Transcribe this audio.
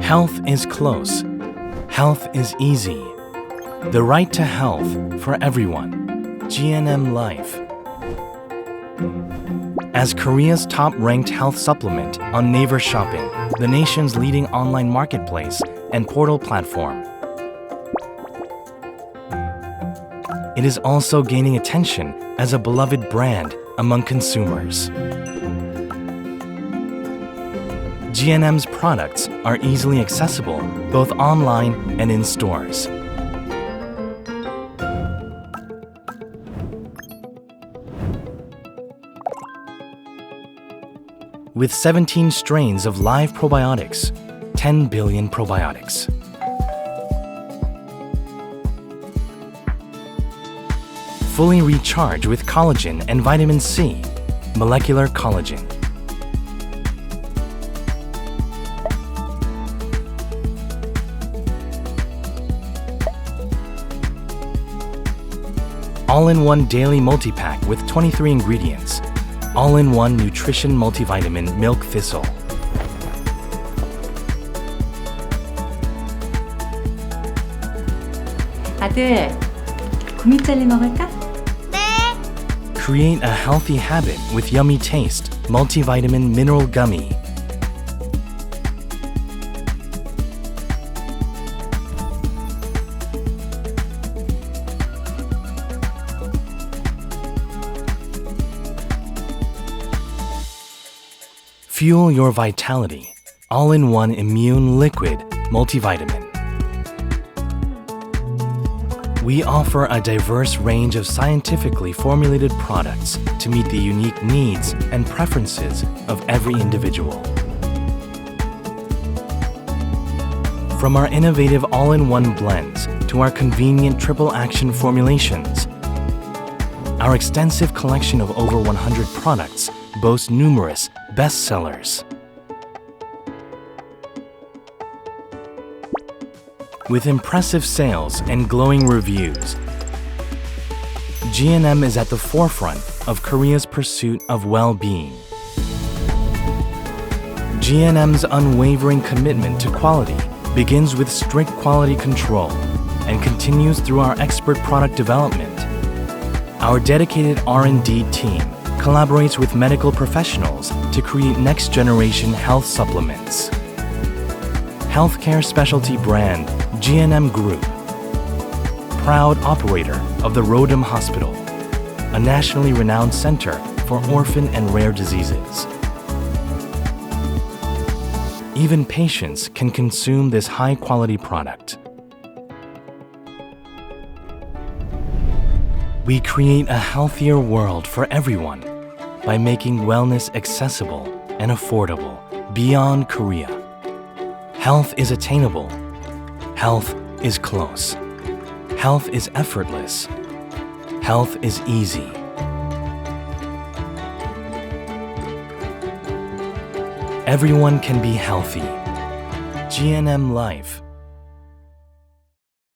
Health is close. Health is easy. The right to health for everyone. GNM Life. As Korea's top-ranked health supplement on Naver Shopping, the nation's leading online marketplace and portal platform, it is also gaining attention as a beloved brand among consumers. GNM's products are easily accessible both online and in stores. With 17 strains of live probiotics, 10 billion probiotics. Fully recharged with collagen and vitamin C, molecular collagen. All-in-one daily multi-pack with 23 ingredients. All-in-one nutrition multivitamin milk thistle. 아들, 구미젤리 먹을까? Create a healthy habit with yummy taste, multivitamin mineral gummy. Fuel your vitality. All-in-one immune liquid multivitamin. We offer a diverse range of scientifically formulated products to meet the unique needs and preferences of every individual. From our innovative all-in-one blends to our convenient triple-action formulations, our extensive collection of over 100 products boasts numerous bestsellers. With impressive sales and glowing reviews, GNM is at the forefront of Korea's pursuit of well-being. GNM's unwavering commitment to quality begins with strict quality control and continues through our expert product development. Our dedicated R&D team collaborates with medical professionals to create next-generation health supplements. Healthcare specialty brand GNM Group, proud operator of the Rodham Hospital, a nationally renowned center for orphan and rare diseases. Even patients can consume this high-quality product. We create a healthier world for everyone by making wellness accessible and affordable beyond Korea. Health is attainable. Health is close. Health is effortless. Health is easy. Everyone can be healthy. GNM Life.